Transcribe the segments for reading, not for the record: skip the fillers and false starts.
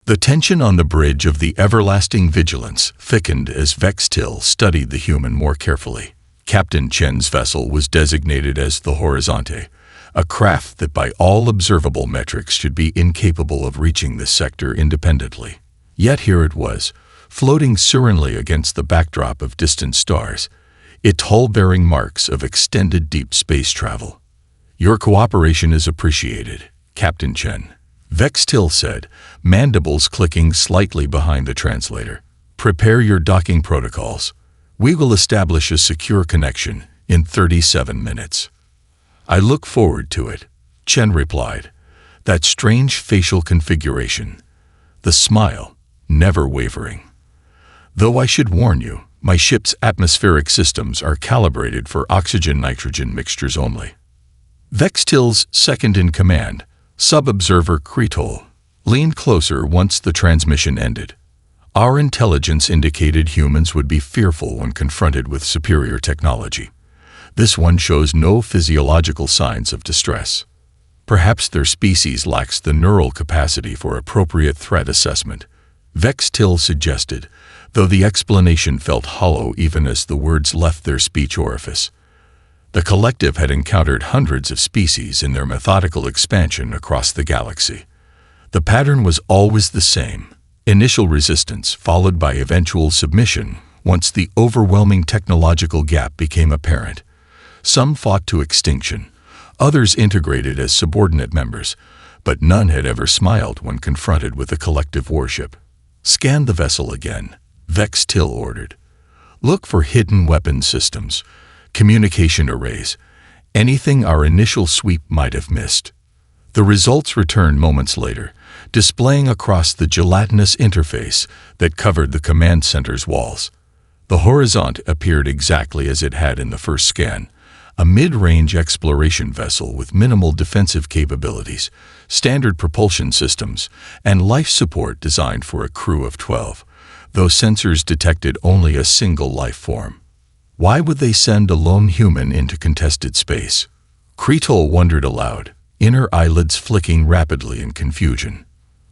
The tension on the bridge of the Everlasting Vigilance thickened as Vextil studied the human more carefully. Captain Chen's vessel was designated as the Horizonte, a craft that by all observable metrics should be incapable of reaching this sector independently. Yet here it was, floating serenely against the backdrop of distant stars, its hull bearing marks of extended deep space travel. "Your cooperation is appreciated, Captain Chen," Vextil said, mandibles clicking slightly behind the translator. "Prepare your docking protocols. We will establish a secure connection in 37 minutes. "I look forward to it," Chen replied. That strange facial configuration, the smile, never wavering. "Though I should warn you, my ship's atmospheric systems are calibrated for oxygen-nitrogen mixtures only." Vextil's second-in-command, Sub-Observer Kretol, leaned closer once the transmission ended. "Our intelligence indicated humans would be fearful when confronted with superior technology. This one shows no physiological signs of distress. Perhaps their species lacks the neural capacity for appropriate threat assessment," Vextil suggested, though the explanation felt hollow even as the words left their speech orifice. The collective had encountered hundreds of species in their methodical expansion across the galaxy. The pattern was always the same: initial resistance followed by eventual submission once the overwhelming technological gap became apparent. Some fought to extinction, others integrated as subordinate members, but none had ever smiled when confronted with a collective warship. "Scan the vessel again," Vextil ordered. "Look for hidden weapon systems, communication arrays, anything our initial sweep might have missed." The results returned moments later, displaying across the gelatinous interface that covered the command center's walls. The Horizont appeared exactly as it had in the first scan, a mid-range exploration vessel with minimal defensive capabilities, standard propulsion systems, and life support designed for a crew of 12, though sensors detected only a single life form. Why would they send a lone human into contested space? Kretol wondered aloud, inner eyelids flicking rapidly in confusion.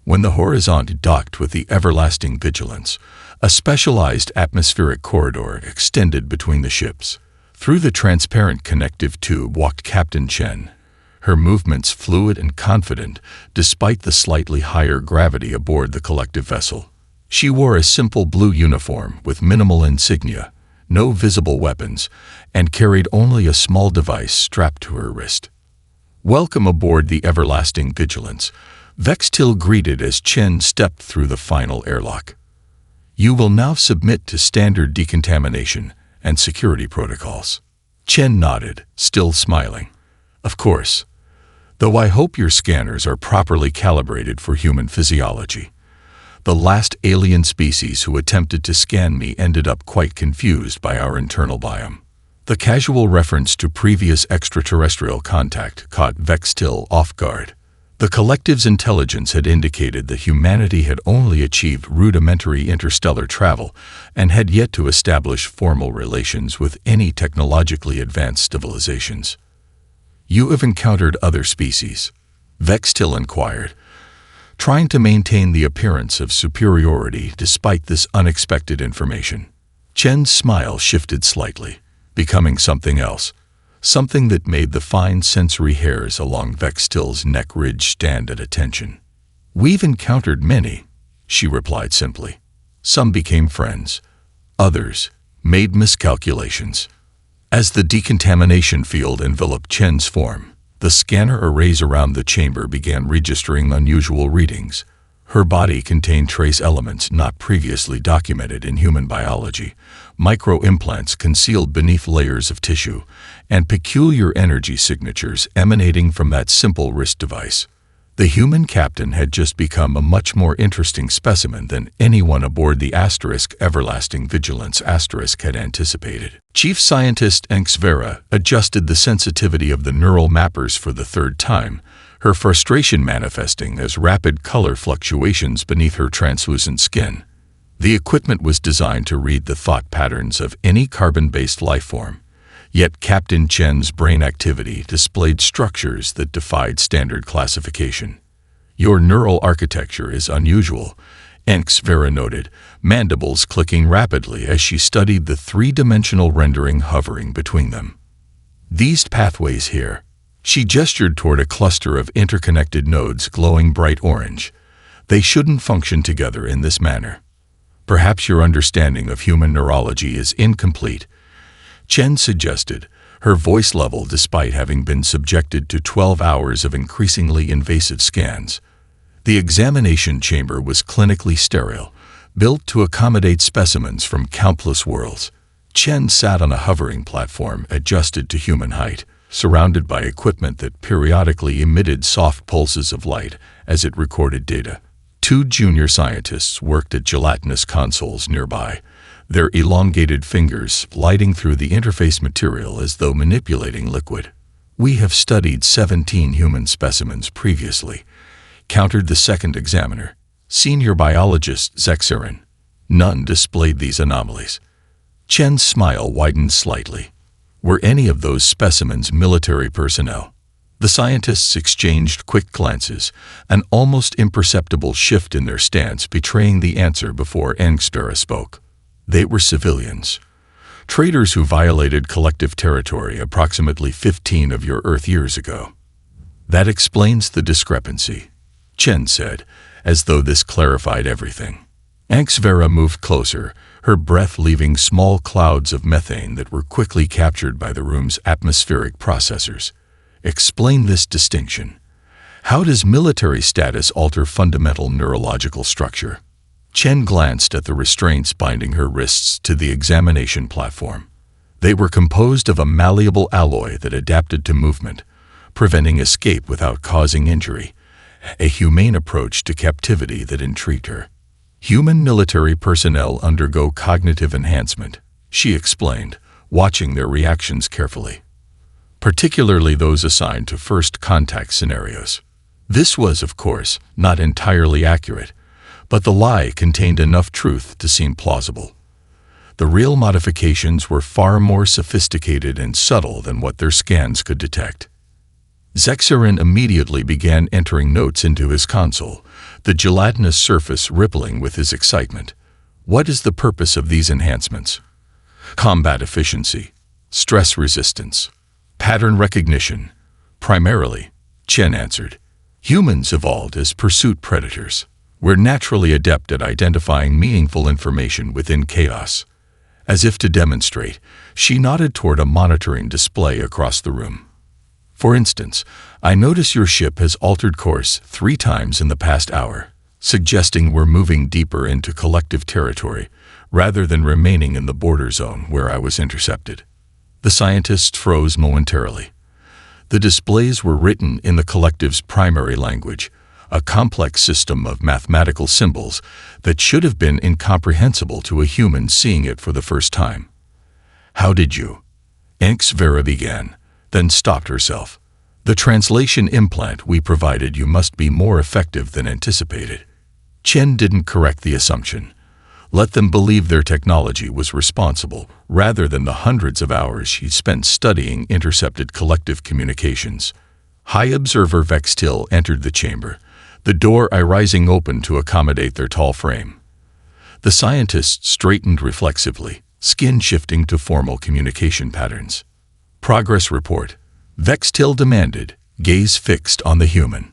When the Horizont docked with the Everlasting Vigilance, a specialized atmospheric corridor extended between the ships. Through the transparent connective tube walked Captain Chen, her movements fluid and confident despite the slightly higher gravity aboard the collective vessel. She wore a simple blue uniform with minimal insignia, no visible weapons, and carried only a small device strapped to her wrist. "Welcome aboard the Everlasting Vigilance," Vextil greeted as Chen stepped through the final airlock. "You will now submit to standard decontamination and security protocols." Chen nodded, still smiling. "Of course. Though I hope your scanners are properly calibrated for human physiology. The last alien species who attempted to scan me ended up quite confused by our internal biome." The casual reference to previous extraterrestrial contact caught Vextil off guard. The collective's intelligence had indicated that humanity had only achieved rudimentary interstellar travel and had yet to establish formal relations with any technologically advanced civilizations. "You have encountered other species?" Vextil inquired, trying to maintain the appearance of superiority despite this unexpected information. Chen's smile shifted slightly, becoming something else, something that made the fine sensory hairs along Vextil's neck ridge stand at attention. "We've encountered many," she replied simply. "Some became friends. Others made miscalculations." As the decontamination field enveloped Chen's form, the scanner arrays around the chamber began registering unusual readings. Her body contained trace elements not previously documented in human biology, micro-implants concealed beneath layers of tissue, and peculiar energy signatures emanating from that simple wrist device. The human captain had just become a much more interesting specimen than anyone aboard the Everlasting Vigilance had anticipated. Chief Scientist Vera adjusted the sensitivity of the neural mappers for the third time, her frustration manifesting as rapid color fluctuations beneath her translucent skin. The equipment was designed to read the thought patterns of any carbon-based life form, yet Captain Chen's brain activity displayed structures that defied standard classification. Your neural architecture is unusual, Vera noted, mandibles clicking rapidly as she studied the three-dimensional rendering hovering between them. These pathways here. She gestured toward a cluster of interconnected nodes glowing bright orange. They shouldn't function together in this manner. Perhaps your understanding of human neurology is incomplete, Chen suggested, her voice level despite having been subjected to 12 hours of increasingly invasive scans. The examination chamber was clinically sterile, built to accommodate specimens from countless worlds. Chen sat on a hovering platform adjusted to human height, surrounded by equipment that periodically emitted soft pulses of light as it recorded data. Two junior scientists worked at gelatinous consoles nearby, their elongated fingers sliding through the interface material as though manipulating liquid. "We have studied 17 human specimens previously," countered the second examiner, senior biologist Zexirin. "None displayed these anomalies." Chen's smile widened slightly. Were any of those specimens military personnel? The scientists exchanged quick glances, an almost imperceptible shift in their stance betraying the answer before Vera spoke. They were civilians. Traders who violated collective territory approximately 15 of your Earth years ago. "That explains the discrepancy," Chen said, as though this clarified everything. Vera moved closer, her breath leaving small clouds of methane that were quickly captured by the room's atmospheric processors. "Explain this distinction. How does military status alter fundamental neurological structure?" Chen glanced at the restraints binding her wrists to the examination platform. They were composed of a malleable alloy that adapted to movement, preventing escape without causing injury, a humane approach to captivity that intrigued her. "Human military personnel undergo cognitive enhancement," she explained, watching their reactions carefully, particularly those assigned to first contact scenarios. This was, of course, not entirely accurate, but the lie contained enough truth to seem plausible. The real modifications were far more sophisticated and subtle than what their scans could detect. Zexirin immediately began entering notes into his console, the gelatinous surface rippling with his excitement. "What is the purpose of these enhancements?" "Combat efficiency, stress resistance, pattern recognition, primarily," Chen answered. "Humans evolved as pursuit predators. We're naturally adept at identifying meaningful information within chaos." As if to demonstrate, she nodded toward a monitoring display across the room. "For instance, I notice your ship has altered course 3 times in the past hour, suggesting we're moving deeper into collective territory rather than remaining in the border zone where I was intercepted." The scientists froze momentarily. The displays were written in the collective's primary language, a complex system of mathematical symbols that should have been incomprehensible to a human seeing it for the first time. "How did you?" Vera began, then stopped herself. "The translation implant we provided you must be more effective than anticipated." Chen didn't correct the assumption. Let them believe their technology was responsible, rather than the hundreds of hours she spent studying intercepted collective communications. High Observer Vextil entered the chamber, the door rising open to accommodate their tall frame. The scientists straightened reflexively, skin shifting to formal communication patterns. "Progress report," Vextil demanded, gaze fixed on the human.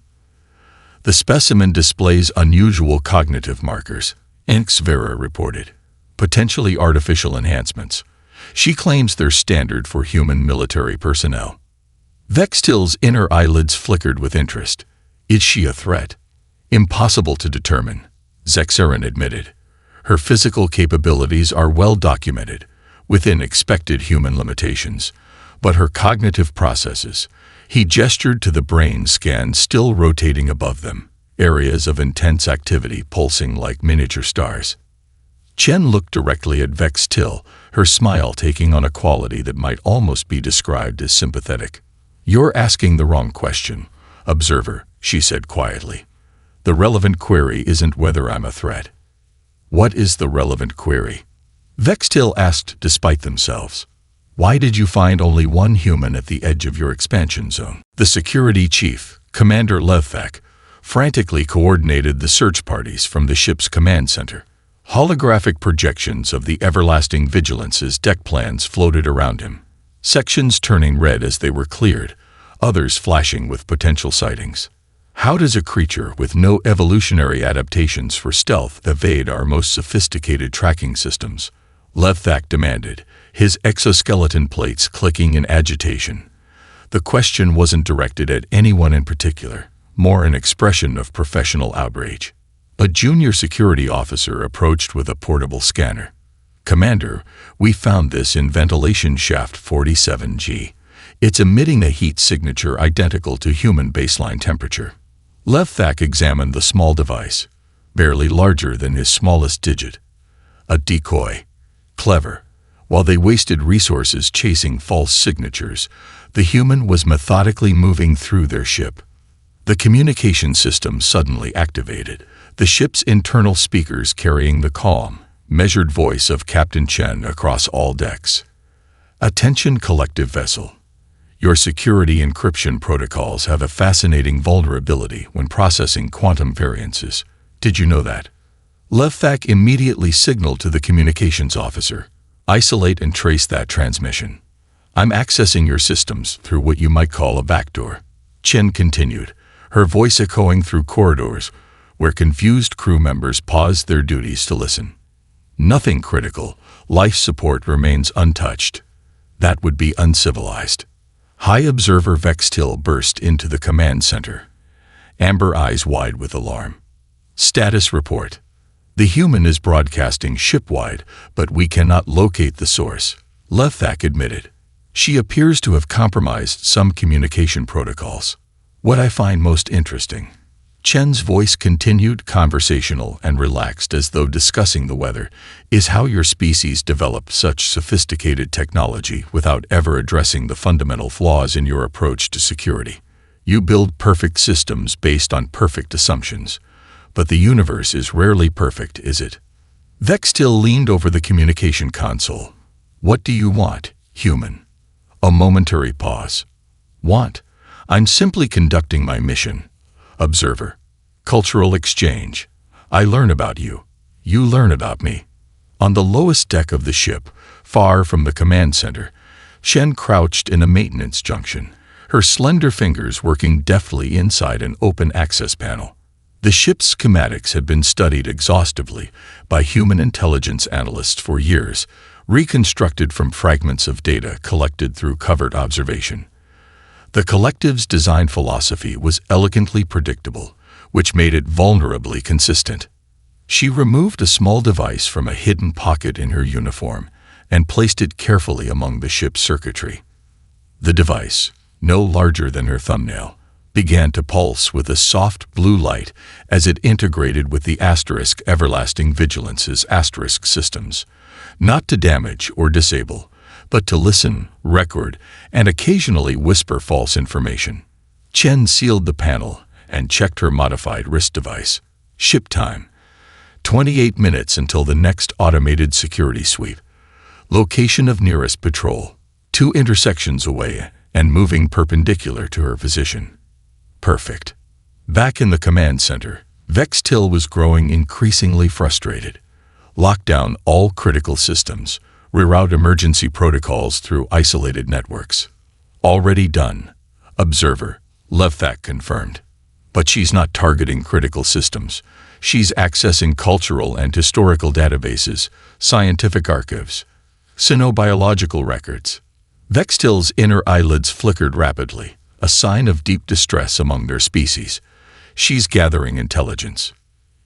"The specimen displays unusual cognitive markers," Vera reported. "Potentially artificial enhancements. She claims they're standard for human military personnel." Vextil's inner eyelids flickered with interest. "Is she a threat?" "Impossible to determine," Zexirin admitted. "Her physical capabilities are well documented, within expected human limitations. But her cognitive processes," he gestured to the brain scan still rotating above them, areas of intense activity pulsing like miniature stars. Chen looked directly at Vextil, her smile taking on a quality that might almost be described as sympathetic. "You're asking the wrong question, Observer," she said quietly. "The relevant query isn't whether I'm a threat." "What is the relevant query?" Vextil asked despite themselves. "Why did you find only one human at the edge of your expansion zone?" The security chief, Commander Levthak, frantically coordinated the search parties from the ship's command center. Holographic projections of the everlasting vigilance's deck plans floated around him, sections turning red as they were cleared, others flashing with potential sightings. How does a creature with no evolutionary adaptations for stealth evade our most sophisticated tracking systems? Levthak demanded, his exoskeleton plates clicking in agitation. The question wasn't directed at anyone in particular, more an expression of professional outrage. A junior security officer approached with a portable scanner. "Commander, we found this in ventilation shaft 47G. It's emitting a heat signature identical to human baseline temperature." Levthak examined the small device, barely larger than his smallest digit. A decoy. Clever. While they wasted resources chasing false signatures, the human was methodically moving through their ship. The communication system suddenly activated, the ship's internal speakers carrying the calm, measured voice of Captain Chen across all decks. "Attention, collective vessel. Your security encryption protocols have a fascinating vulnerability when processing quantum variances. Did you know that?" Levthak immediately signaled to the communications officer, "Isolate and trace that transmission. I'm accessing your systems through what you might call a backdoor." Chen continued, her voice echoing through corridors where confused crew members paused their duties to listen. "Nothing critical. Life support remains untouched. That would be uncivilized." High Observer Vextil burst into the command center, amber eyes wide with alarm. "Status report. The human is broadcasting shipwide, but we cannot locate the source," Levthak admitted. "She appears to have compromised some communication protocols." "What I find most interesting," Chen's voice continued, conversational and relaxed as though discussing the weather, "is how your species developed such sophisticated technology without ever addressing the fundamental flaws in your approach to security. You build perfect systems based on perfect assumptions, but the universe is rarely perfect, is it?" Vextil leaned over the communication console. "What do you want, human?" A momentary pause. "Want? I'm simply conducting my mission. Observer. Cultural exchange. I learn about you. You learn about me." On the lowest deck of the ship, far from the command center, Shen crouched in a maintenance junction, her slender fingers working deftly inside an open access panel. The ship's schematics had been studied exhaustively by human intelligence analysts for years, reconstructed from fragments of data collected through covert observation. The collective's design philosophy was elegantly predictable, which made it vulnerably consistent. She removed a small device from a hidden pocket in her uniform and placed it carefully among the ship's circuitry. The device, no larger than her thumbnail, began to pulse with a soft blue light as it integrated with the Asterisk Everlasting Vigilance's Asterisk systems, not to damage or disable, but to listen, record, and occasionally whisper false information. Chen sealed the panel and checked her modified wrist device. Ship time. 28 minutes until the next automated security sweep. Location of nearest patrol. 2 intersections away and moving perpendicular to her position. Perfect. Back in the command center, Vextil was growing increasingly frustrated. Lock down all critical systems. Reroute emergency protocols through isolated networks. Already done. Observer. Levthak confirmed. But she's not targeting critical systems. She's accessing cultural and historical databases, scientific archives, cynobiological records. Vextil's inner eyelids flickered rapidly, a sign of deep distress among their species. She's gathering intelligence.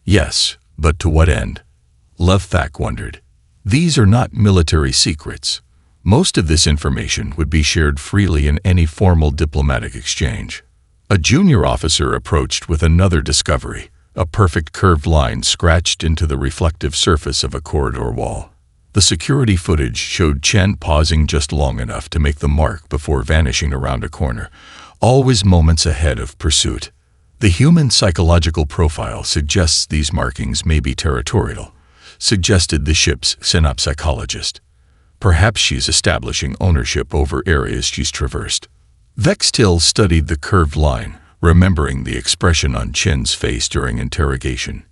Yes, but to what end? Levthak wondered. These are not military secrets. Most of this information would be shared freely in any formal diplomatic exchange. A junior officer approached with another discovery, a perfect curved line scratched into the reflective surface of a corridor wall. The security footage showed Chen pausing just long enough to make the mark before vanishing around a corner, always moments ahead of pursuit. The human psychological profile suggests these markings may be territorial, suggested the ship's synopsychologist. Perhaps she's establishing ownership over areas she's traversed. Vextil studied the curved line, remembering the expression on Chen's face during interrogation.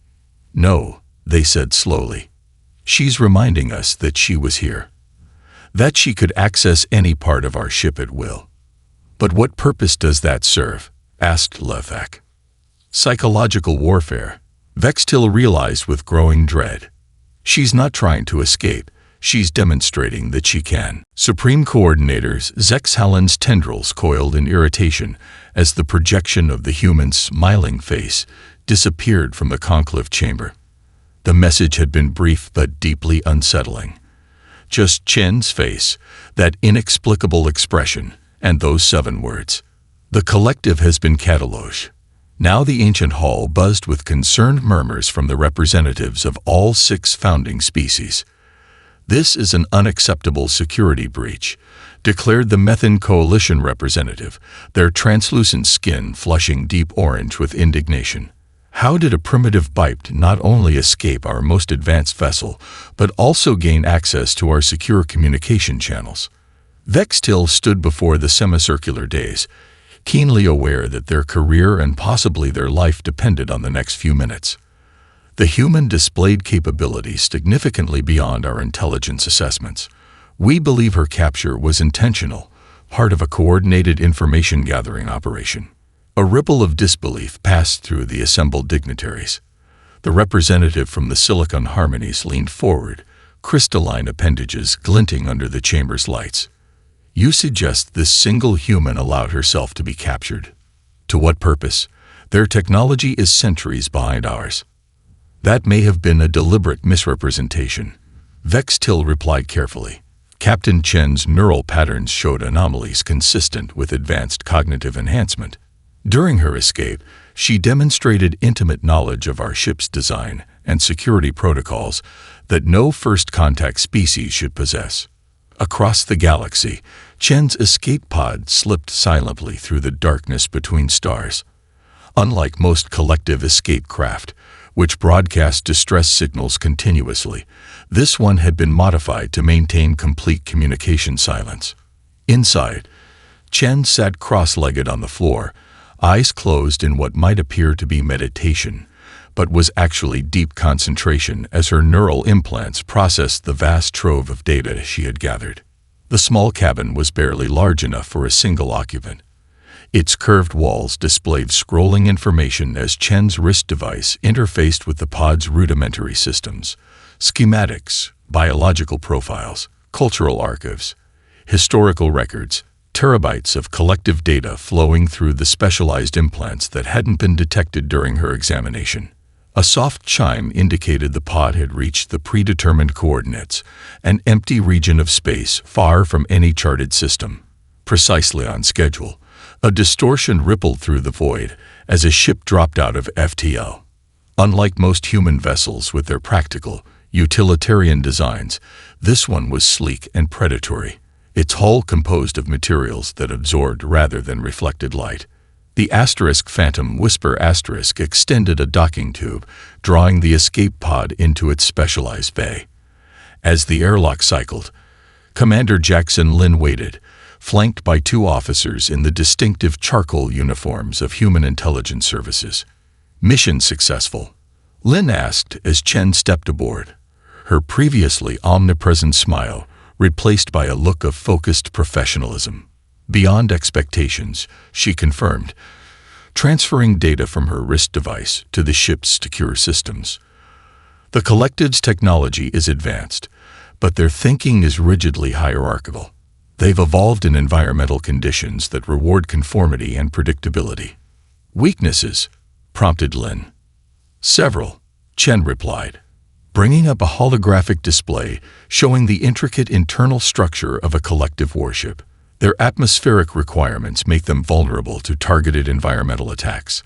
"No," they said slowly. "She's reminding us that she was here. That she could access any part of our ship at will." "But what purpose does that serve?" asked Lethak. "Psychological warfare," Vextil realized with growing dread. "She's not trying to escape. She's demonstrating that she can." Supreme Coordinator's Zexhalen's tendrils coiled in irritation as the projection of the human's smiling face disappeared from the conclave chamber. The message had been brief but deeply unsettling. Just Chen's face, that inexplicable expression, and those 7 words. "The collective has been cataloged." Now the ancient hall buzzed with concerned murmurs from the representatives of all 6 founding species. "This is an unacceptable security breach," declared the Methan Coalition representative, their translucent skin flushing deep orange with indignation. "How did a primitive bipt not only escape our most advanced vessel, but also gain access to our secure communication channels?" Vextil stood before the semicircular dais, keenly aware that their career and possibly their life depended on the next few minutes. The human displayed capabilities significantly beyond our intelligence assessments. We believe her capture was intentional, part of a coordinated information-gathering operation. A ripple of disbelief passed through the assembled dignitaries. The representative from the Silicon Harmonies leaned forward, crystalline appendages glinting under the chamber's lights. "You suggest this single human allowed herself to be captured? To what purpose? Their technology is centuries behind ours." "That may have been a deliberate misrepresentation," Vextil replied carefully. Captain Chen's neural patterns showed anomalies consistent with advanced cognitive enhancement. During her escape, she demonstrated intimate knowledge of our ship's design and security protocols that no first-contact species should possess. Across the galaxy, Chen's escape pod slipped silently through the darkness between stars. Unlike most collective escape craft, which broadcast distress signals continuously, this one had been modified to maintain complete communication silence. Inside, Chen sat cross-legged on the floor, eyes closed in what might appear to be meditation, but was actually deep concentration as her neural implants processed the vast trove of data she had gathered. The small cabin was barely large enough for a single occupant. Its curved walls displayed scrolling information as Chen's wrist device interfaced with the pod's rudimentary systems: schematics, biological profiles, cultural archives, historical records, terabytes of collective data flowing through the specialized implants that hadn't been detected during her examination. A soft chime indicated the pod had reached the predetermined coordinates, an empty region of space far from any charted system. Precisely on schedule, a distortion rippled through the void as a ship dropped out of FTL. Unlike most human vessels with their practical, utilitarian designs, this one was sleek and predatory, its hull composed of materials that absorbed rather than reflected light. The Phantom Whisper extended a docking tube, drawing the escape pod into its specialized bay. As the airlock cycled, Commander Jackson Lin waited, flanked by 2 officers in the distinctive charcoal uniforms of Human Intelligence Services. "Mission successful?" Lin asked as Chen stepped aboard, her previously omnipresent smile replaced by a look of focused professionalism. "Beyond expectations," she confirmed, transferring data from her wrist device to the ship's secure systems. "The collective's technology is advanced, but their thinking is rigidly hierarchical. They've evolved in environmental conditions that reward conformity and predictability." "Weaknesses?" prompted Lin. "Several," Chen replied, bringing up a holographic display showing the intricate internal structure of a collective warship. Their atmospheric requirements make them vulnerable to targeted environmental attacks.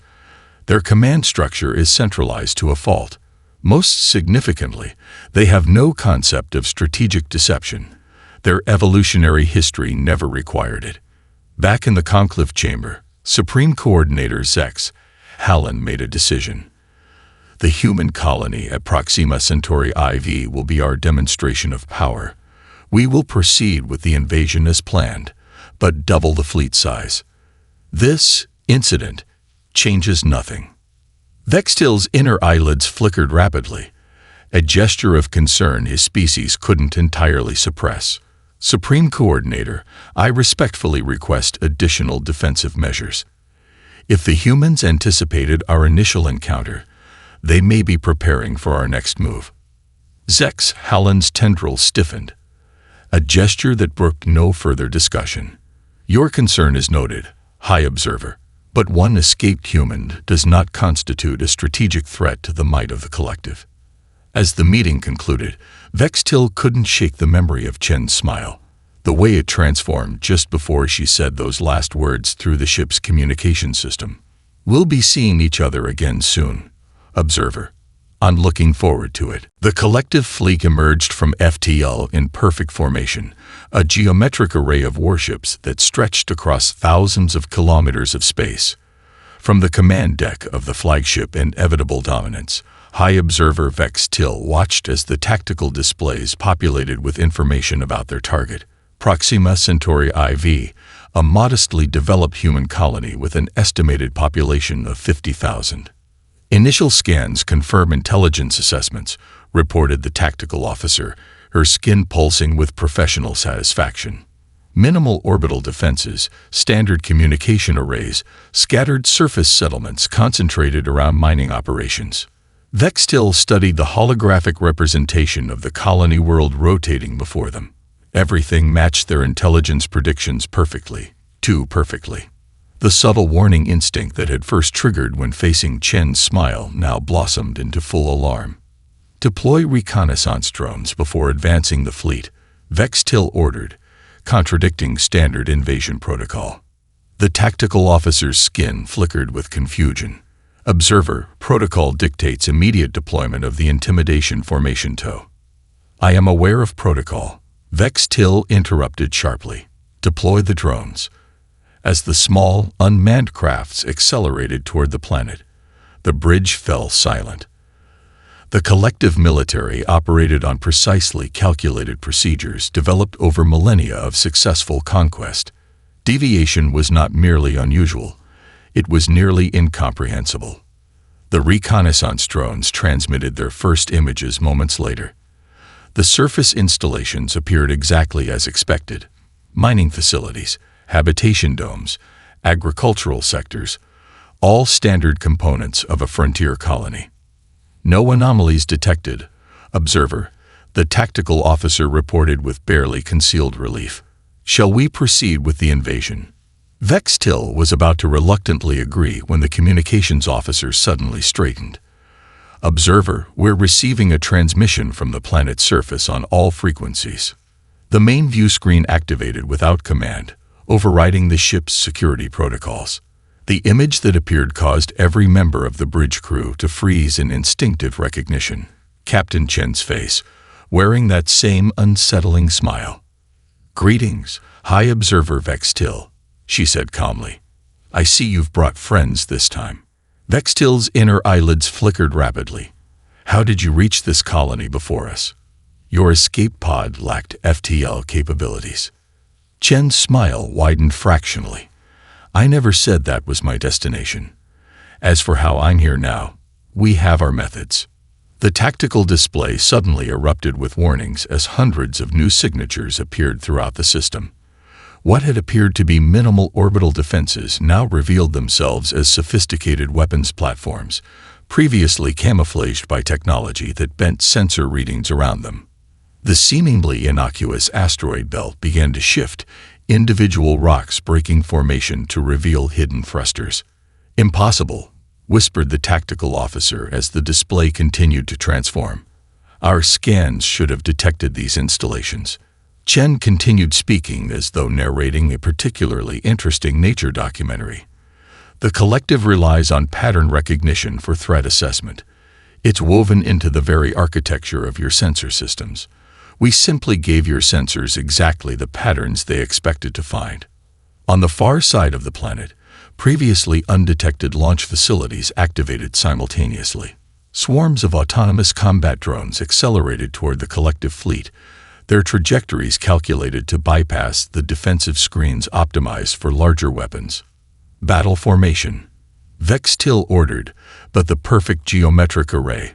Their command structure is centralized to a fault. Most significantly, they have no concept of strategic deception. Their evolutionary history never required it. Back in the conclave chamber, Supreme Coordinator Zex Hallen made a decision. "The human colony at Proxima Centauri IV will be our demonstration of power. We will proceed with the invasion as planned, but double the fleet size. This incident," changes nothing. Vextil's inner eyelids flickered rapidly, a gesture of concern his species couldn't entirely suppress. Supreme Coordinator, I respectfully request additional defensive measures. If the humans anticipated our initial encounter, they may be preparing for our next move. Zex Hallen's tendrils stiffened, a gesture that brooked no further discussion. Your concern is noted, High Observer, but one escaped human does not constitute a strategic threat to the might of the collective. As the meeting concluded, Vextil couldn't shake the memory of Chen's smile, the way it transformed just before she said those last words through the ship's communication system. We'll be seeing each other again soon, Observer. I'm looking forward to it. The collective fleet emerged from FTL in perfect formation, a geometric array of warships that stretched across thousands of kilometers of space. From the command deck of the flagship Inevitable Dominance, High Observer Vextil watched as the tactical displays populated with information about their target, Proxima Centauri IV, a modestly developed human colony with an estimated population of 50,000. Initial scans confirm intelligence assessments, reported the tactical officer, her skin pulsing with professional satisfaction. Minimal orbital defenses, standard communication arrays, scattered surface settlements concentrated around mining operations. Vextil studied the holographic representation of the colony world rotating before them. Everything matched their intelligence predictions perfectly, too perfectly. The subtle warning instinct that had first triggered when facing Chen's smile now blossomed into full alarm. Deploy reconnaissance drones before advancing the fleet, Vextil ordered, contradicting standard invasion protocol. The tactical officer's skin flickered with confusion. Observer, protocol dictates immediate deployment of the intimidation formation tow. I am aware of protocol, Vextil interrupted sharply. Deploy the drones. As the small, unmanned crafts accelerated toward the planet, the bridge fell silent. The collective military operated on precisely calculated procedures developed over millennia of successful conquest. Deviation was not merely unusual, it was nearly incomprehensible. The reconnaissance drones transmitted their first images moments later. The surface installations appeared exactly as expected. Mining facilities, habitation domes, agricultural sectors, all standard components of a frontier colony. No anomalies detected, Observer, the tactical officer reported with barely concealed relief. Shall we proceed with the invasion? Vextil was about to reluctantly agree when the communications officer suddenly straightened. Observer, we're receiving a transmission from the planet's surface on all frequencies. The main view screen activated without command, overriding the ship's security protocols. The image that appeared caused every member of the bridge crew to freeze in instinctive recognition. Captain Chen's face, wearing that same unsettling smile. Greetings, High Observer Vextil, she said calmly. I see you've brought friends this time. Vextil's inner eyelids flickered rapidly. How did you reach this colony before us? Your escape pod lacked FTL capabilities. Chen's smile widened fractionally. I never said that was my destination. As for how I'm here now, we have our methods. The tactical display suddenly erupted with warnings as hundreds of new signatures appeared throughout the system. What had appeared to be minimal orbital defenses now revealed themselves as sophisticated weapons platforms, previously camouflaged by technology that bent sensor readings around them. The seemingly innocuous asteroid belt began to shift, individual rocks breaking formation to reveal hidden thrusters. Impossible, whispered the tactical officer as the display continued to transform. Our scans should have detected these installations. Chen continued speaking as though narrating a particularly interesting nature documentary. The collective relies on pattern recognition for threat assessment. It's woven into the very architecture of your sensor systems. We simply gave your sensors exactly the patterns they expected to find. On the far side of the planet, previously undetected launch facilities activated simultaneously. Swarms of autonomous combat drones accelerated toward the collective fleet, their trajectories calculated to bypass the defensive screens optimized for larger weapons. Battle formation. Vextil ordered, but the perfect geometric array,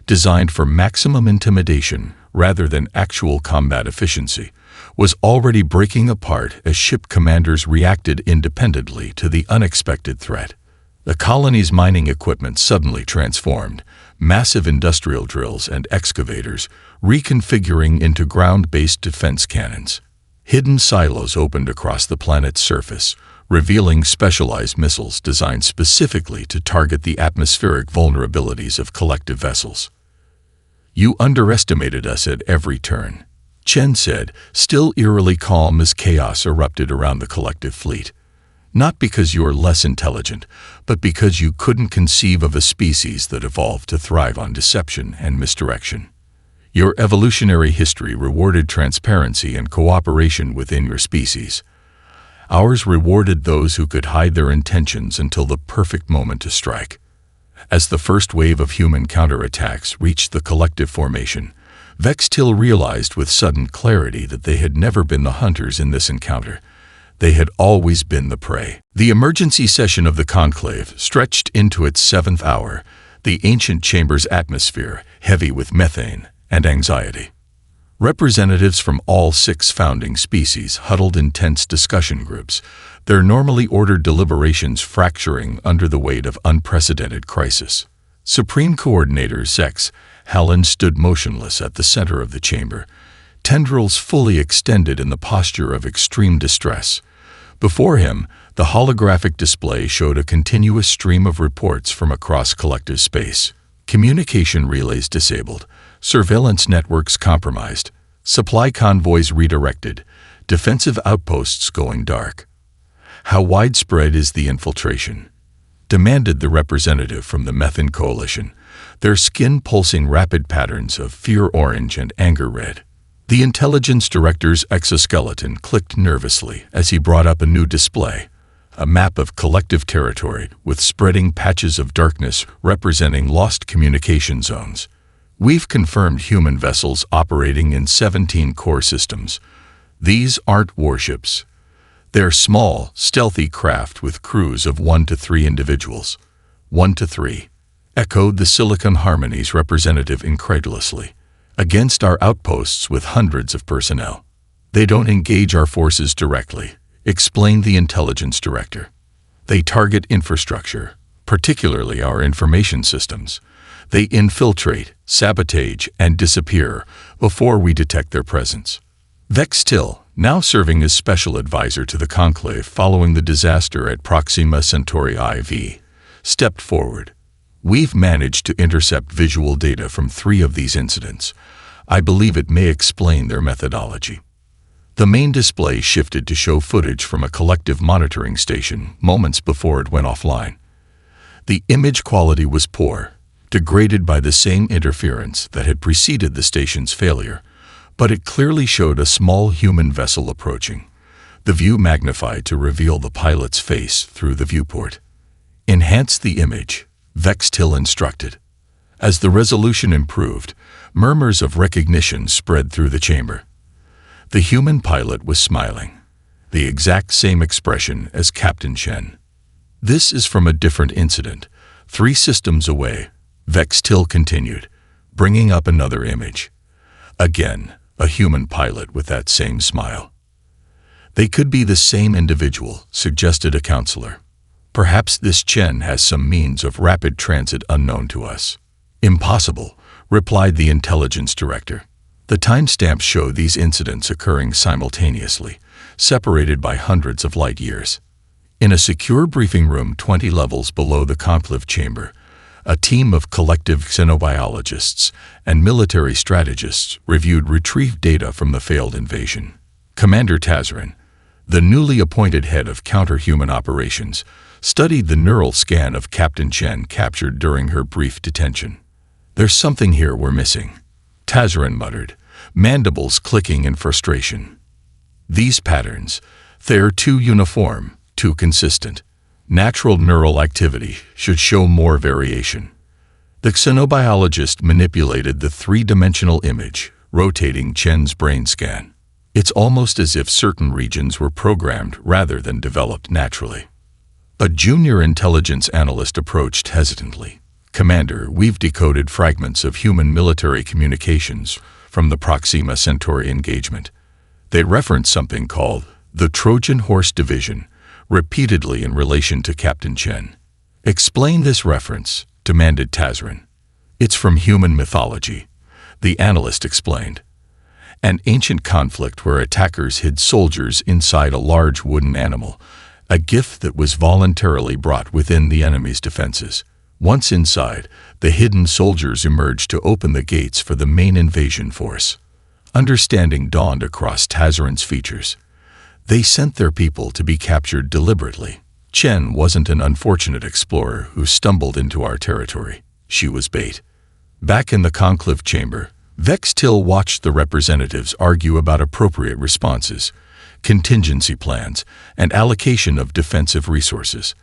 designed for maximum intimidation rather than actual combat efficiency, was already breaking apart as ship commanders reacted independently to the unexpected threat. The colony's mining equipment suddenly transformed, massive industrial drills and excavators reconfiguring into ground-based defense cannons. Hidden silos opened across the planet's surface, revealing specialized missiles designed specifically to target the atmospheric vulnerabilities of collective vessels. "You underestimated us at every turn," Chen said, still eerily calm as chaos erupted around the collective fleet. "Not because you are less intelligent, but because you couldn't conceive of a species that evolved to thrive on deception and misdirection. Your evolutionary history rewarded transparency and cooperation within your species. Ours rewarded those who could hide their intentions until the perfect moment to strike." As the first wave of human counterattacks reached the collective formation, Vextil realized with sudden clarity that they had never been the hunters in this encounter. They had always been the prey. The emergency session of the conclave stretched into its 7th hour, the ancient chamber's atmosphere heavy with methane and anxiety. Representatives from all 6 founding species huddled in tense discussion groups, their normally ordered deliberations fracturing under the weight of unprecedented crisis. Supreme Coordinator Zex Hallen stood motionless at the center of the chamber, tendrils fully extended in the posture of extreme distress. Before him, the holographic display showed a continuous stream of reports from across collective space. Communication relays disabled, surveillance networks compromised, supply convoys redirected, defensive outposts going dark. "How widespread is the infiltration?" demanded the representative from the Methane Coalition, their skin pulsing rapid patterns of fear orange and anger red. The intelligence director's exoskeleton clicked nervously as he brought up a new display, a map of collective territory with spreading patches of darkness representing lost communication zones. "We've confirmed human vessels operating in 17 core systems. These aren't warships. They're small, stealthy craft with crews of 1 to 3 individuals." 1 to 3, echoed the Silicon Harmony's representative incredulously. "Against our outposts with hundreds of personnel. They don't engage our forces directly," explained the intelligence director. "They target infrastructure, particularly our information systems. They infiltrate, sabotage, and disappear before we detect their presence." Vextil, now serving as special advisor to the conclave following the disaster at Proxima Centauri IV, stepped forward. "We've managed to intercept visual data from 3 of these incidents. I believe it may explain their methodology." The main display shifted to show footage from a collective monitoring station moments before it went offline. The image quality was poor, degraded by the same interference that had preceded the station's failure, but it clearly showed a small human vessel approaching, the view magnified to reveal the pilot's face through the viewport. "Enhance the image," Vextil instructed. As the resolution improved, murmurs of recognition spread through the chamber. The human pilot was smiling, the exact same expression as Captain Chen. "This is from a different incident, 3 systems away," Vextil continued, bringing up another image. Again, a human pilot with that same smile. "They could be the same individual," suggested a counselor. "Perhaps this Chen has some means of rapid transit unknown to us." "Impossible," replied the intelligence director. The timestamps show these incidents occurring simultaneously, separated by hundreds of light years. In a secure briefing room 20 levels below the conclave chamber, a team of collective xenobiologists and military strategists reviewed retrieved data from the failed invasion. Commander Tazarin, the newly appointed head of counter-human operations, studied the neural scan of Captain Chen captured during her brief detention. "There's something here we're missing," Tazarin muttered, mandibles clicking in frustration. "These patterns, they're too uniform, too consistent. Natural neural activity should show more variation." The xenobiologist manipulated the 3-dimensional image, rotating Chen's brain scan. "It's almost as if certain regions were programmed rather than developed naturally." A junior intelligence analyst approached hesitantly. "Commander, we've decoded fragments of human military communications from the Proxima Centauri engagement. They reference something called the Trojan Horse Division, repeatedly in relation to Captain Chen." "Explain this reference," demanded Tazrin. "It's from human mythology," the analyst explained. "An ancient conflict where attackers hid soldiers inside a large wooden animal, a gift that was voluntarily brought within the enemy's defenses. Once inside, the hidden soldiers emerged to open the gates for the main invasion force." Understanding dawned across Tazrin's features. They sent their people to be captured deliberately. Chen wasn't an unfortunate explorer who stumbled into our territory. She was bait. Back in the conclave chamber, Vextil watched the representatives argue about appropriate responses, contingency plans, and allocation of defensive resources.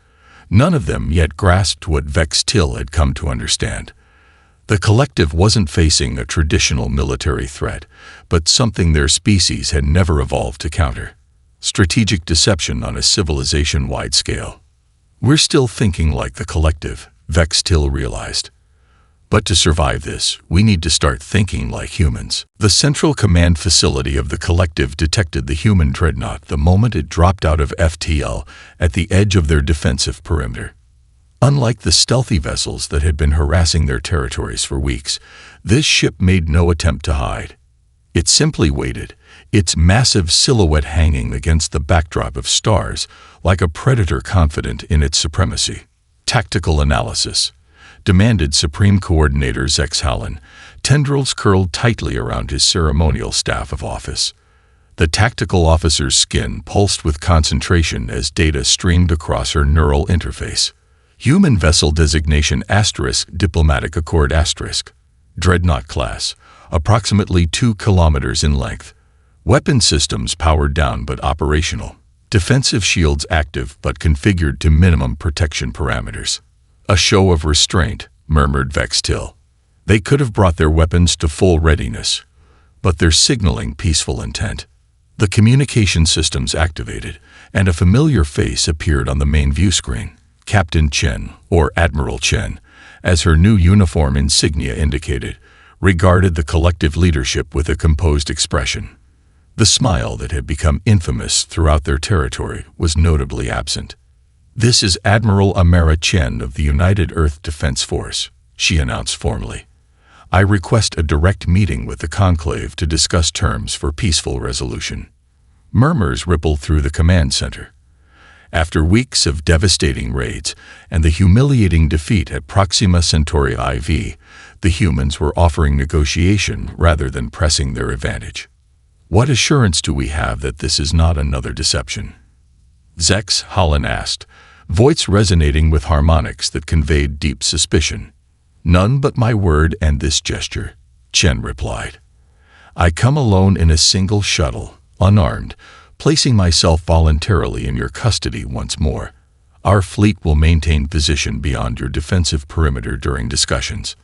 None of them yet grasped what Vextil had come to understand. The collective wasn't facing a traditional military threat, but something their species had never evolved to counter: strategic deception on a civilization-wide scale. "We're still thinking like the collective," Vextil realized. "But to survive this, we need to start thinking like humans." The central command facility of the collective detected the human dreadnought the moment it dropped out of FTL at the edge of their defensive perimeter. Unlike the stealthy vessels that had been harassing their territories for weeks, this ship made no attempt to hide. It simply waited, its massive silhouette hanging against the backdrop of stars, like a predator confident in its supremacy. "Tactical analysis," demanded Supreme Coordinator Zex Hallen, tendrils curled tightly around his ceremonial staff of office. The tactical officer's skin pulsed with concentration as data streamed across her neural interface. "Human vessel designation *, diplomatic accord *, dreadnought class, approximately 2 kilometers in length. Weapon systems powered down but operational. Defensive shields active but configured to minimum protection parameters." "A show of restraint," murmured Vextil. "They could have brought their weapons to full readiness, but they're signaling peaceful intent." The communication systems activated, and a familiar face appeared on the main view screen. Captain Chen, or Admiral Chen, as her new uniform insignia indicated, regarded the collective leadership with a composed expression. The smile that had become infamous throughout their territory was notably absent. "This is Admiral Amara Chen of the United Earth Defense Force," she announced formally. "I request a direct meeting with the conclave to discuss terms for peaceful resolution." Murmurs rippled through the command center. After weeks of devastating raids and the humiliating defeat at Proxima Centauri IV, the humans were offering negotiation rather than pressing their advantage. "What assurance do we have that this is not another deception?" Zex Hallen asked, voice resonating with harmonics that conveyed deep suspicion. "None but my word and this gesture," Chen replied. "I come alone in a single shuttle, unarmed, placing myself voluntarily in your custody once more. Our fleet will maintain position beyond your defensive perimeter during discussions."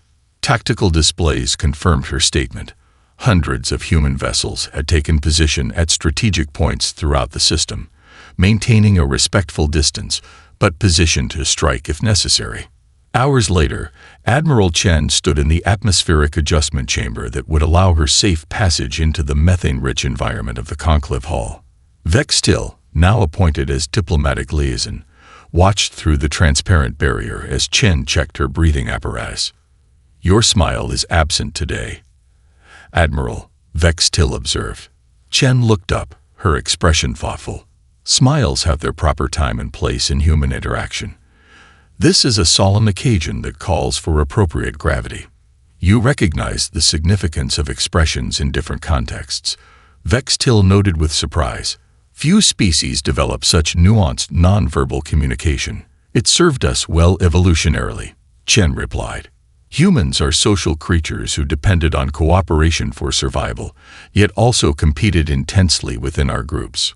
Tactical displays confirmed her statement. Hundreds of human vessels had taken position at strategic points throughout the system, maintaining a respectful distance, but positioned to strike if necessary. Hours later, Admiral Chen stood in the atmospheric adjustment chamber that would allow her safe passage into the methane-rich environment of the conclave hall. Vextil, now appointed as diplomatic liaison, watched through the transparent barrier as Chen checked her breathing apparatus. "Your smile is absent today, Admiral," Vextil observed. Chen looked up, her expression thoughtful. Smiles have their proper time and place in human interaction. This is a solemn occasion that calls for appropriate gravity. You recognize the significance of expressions in different contexts, Vextil noted with surprise. Few species develop such nuanced nonverbal communication. "It served us well evolutionarily," Chen replied. "Humans are social creatures who depended on cooperation for survival, yet also competed intensely within our groups.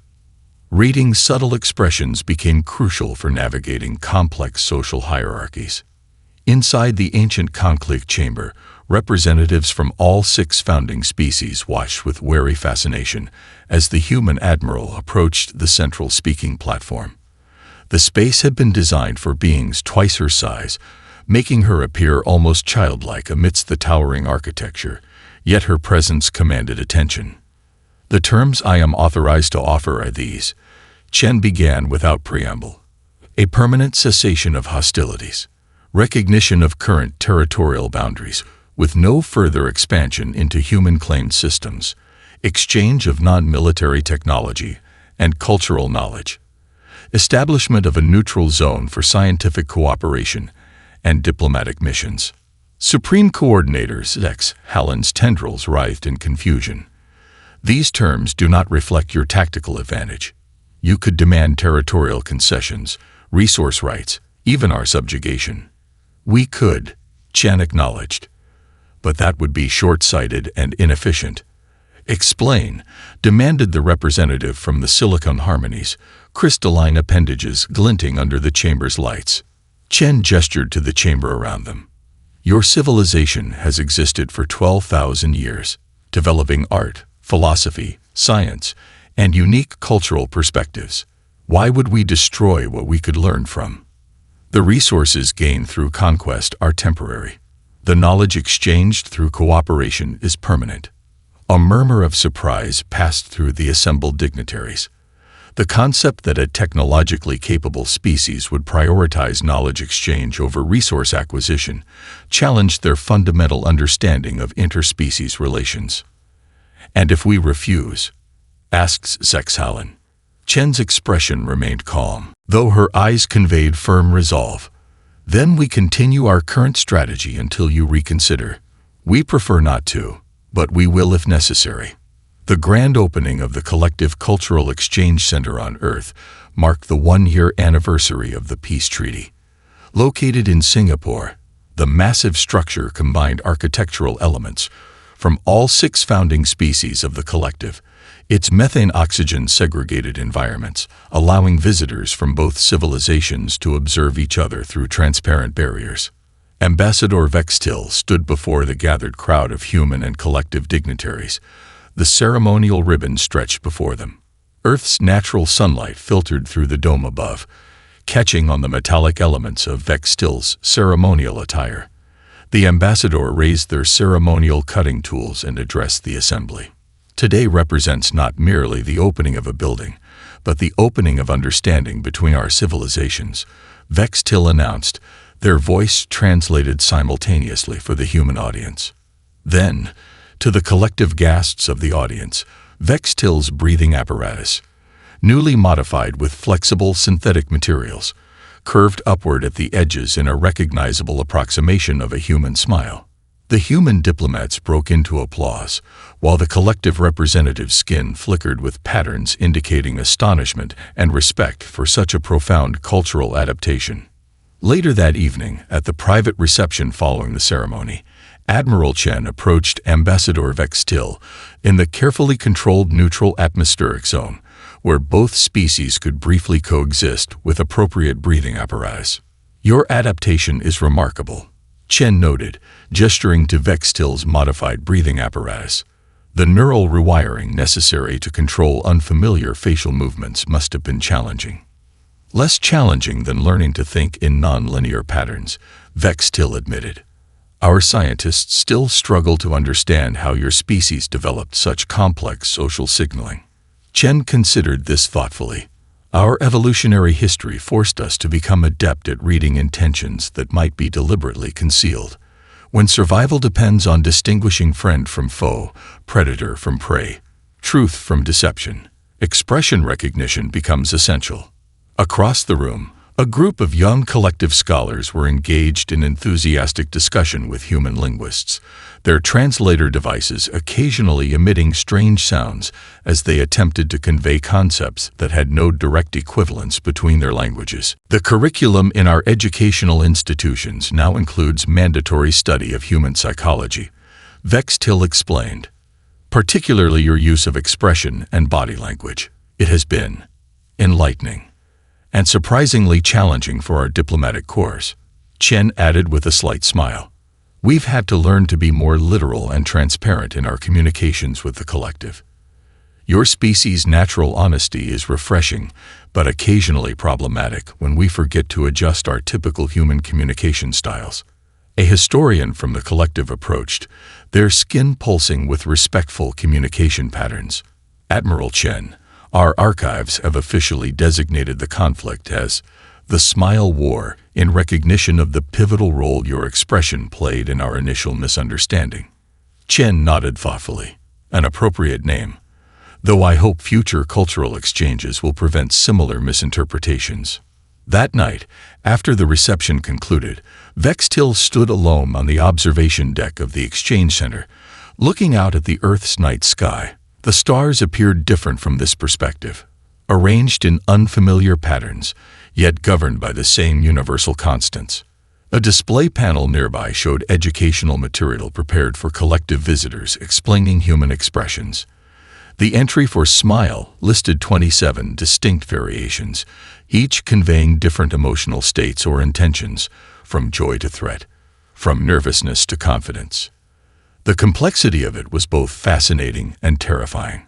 Reading subtle expressions became crucial for navigating complex social hierarchies." Inside the ancient conclave chamber, representatives from all 6 founding species watched with wary fascination as the human admiral approached the central speaking platform. The space had been designed for beings twice her size, making her appear almost childlike amidst the towering architecture, yet her presence commanded attention. The terms I am authorized to offer are these. Chen began without preamble. A permanent cessation of hostilities, recognition of current territorial boundaries with no further expansion into human-claimed systems, exchange of non-military technology and cultural knowledge, establishment of a neutral zone for scientific cooperation and diplomatic missions. Supreme Coordinators X. Hallen's tendrils writhed in confusion. These terms do not reflect your tactical advantage. You could demand territorial concessions, resource rights, even our subjugation. We could, Chen acknowledged. But that would be short-sighted and inefficient. Explain, demanded the representative from the Silicon Harmonies, crystalline appendages glinting under the chamber's lights. Chen gestured to the chamber around them. Your civilization has existed for 12,000 years, developing art, philosophy, science, and unique cultural perspectives. Why would we destroy what we could learn from? The resources gained through conquest are temporary. The knowledge exchanged through cooperation is permanent. A murmur of surprise passed through the assembled dignitaries. The concept that a technologically capable species would prioritize knowledge exchange over resource acquisition challenged their fundamental understanding of interspecies relations. And if we refuse? Asks Sexhallen. Chen's expression remained calm, though her eyes conveyed firm resolve. Then we continue our current strategy until you reconsider. We prefer not to, but we will if necessary. The grand opening of the Collective Cultural Exchange Center on Earth marked the one-year anniversary of the peace treaty. Located in Singapore, the massive structure combined architectural elements from all 6 founding species of the collective, its methane-oxygen segregated environments, allowing visitors from both civilizations to observe each other through transparent barriers. Ambassador Vextil stood before the gathered crowd of human and collective dignitaries, the ceremonial ribbon stretched before them. Earth's natural sunlight filtered through the dome above, catching on the metallic elements of Vextil's ceremonial attire. The ambassador raised their ceremonial cutting tools and addressed the assembly. Today represents not merely the opening of a building, but the opening of understanding between our civilizations, Vextil announced, their voice translated simultaneously for the human audience. Then, to the collective gasps of the audience, Vextil's breathing apparatus, newly modified with flexible synthetic materials, curved upward at the edges in a recognizable approximation of a human smile. The human diplomats broke into applause, while the collective representative's skin flickered with patterns indicating astonishment and respect for such a profound cultural adaptation. Later that evening, at the private reception following the ceremony, Admiral Chen approached Ambassador Vextil in the carefully controlled neutral atmospheric zone, where both species could briefly coexist with appropriate breathing apparatus. Your adaptation is remarkable, Chen noted, gesturing to Vextil's modified breathing apparatus. The neural rewiring necessary to control unfamiliar facial movements must have been challenging. Less challenging than learning to think in non-linear patterns, Vextil admitted. Our scientists still struggle to understand how your species developed such complex social signaling. Chen considered this thoughtfully. Our evolutionary history forced us to become adept at reading intentions that might be deliberately concealed. When survival depends on distinguishing friend from foe, predator from prey, truth from deception, expression recognition becomes essential. Across the room, a group of young collective scholars were engaged in enthusiastic discussion with human linguists, their translator devices occasionally emitting strange sounds as they attempted to convey concepts that had no direct equivalence between their languages. The curriculum in our educational institutions now includes mandatory study of human psychology, Vextil explained, particularly your use of expression and body language. It has been enlightening and surprisingly challenging for our diplomatic corps, Chen added with a slight smile. We've had to learn to be more literal and transparent in our communications with the collective. Your species' natural honesty is refreshing, but occasionally problematic when we forget to adjust our typical human communication styles. A historian from the collective approached, their skin pulsing with respectful communication patterns. Admiral Chen, our archives have officially designated the conflict as the Smile War in recognition of the pivotal role your expression played in our initial misunderstanding. Chen nodded thoughtfully. An appropriate name, though I hope future cultural exchanges will prevent similar misinterpretations. That night, after the reception concluded, Vextil stood alone on the observation deck of the exchange center, looking out at the Earth's night sky. The stars appeared different from this perspective, arranged in unfamiliar patterns, yet governed by the same universal constants. A display panel nearby showed educational material prepared for collective visitors explaining human expressions. The entry for Smile listed 27 distinct variations, each conveying different emotional states or intentions, from joy to threat, from nervousness to confidence. The complexity of it was both fascinating and terrifying.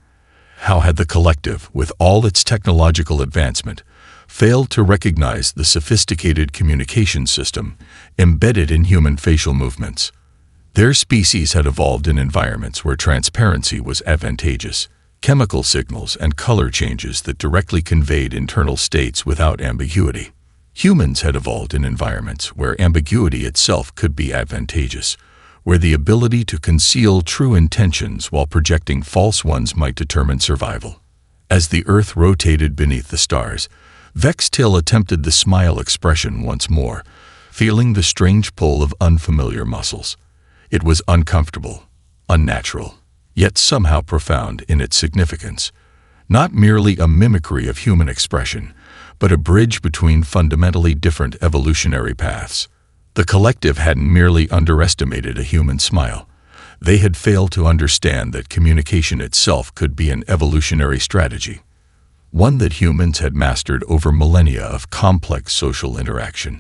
How had the collective, with all its technological advancement, failed to recognize the sophisticated communication system embedded in human facial movements? Their species had evolved in environments where transparency was advantageous, chemical signals and color changes that directly conveyed internal states without ambiguity. Humans had evolved in environments where ambiguity itself could be advantageous, where the ability to conceal true intentions while projecting false ones might determine survival. As the Earth rotated beneath the stars, Vextil attempted the smile expression once more, feeling the strange pull of unfamiliar muscles. It was uncomfortable, unnatural, yet somehow profound in its significance. Not merely a mimicry of human expression, but a bridge between fundamentally different evolutionary paths. The collective hadn't merely underestimated a human smile. They had failed to understand that communication itself could be an evolutionary strategy, one that humans had mastered over millennia of complex social interaction.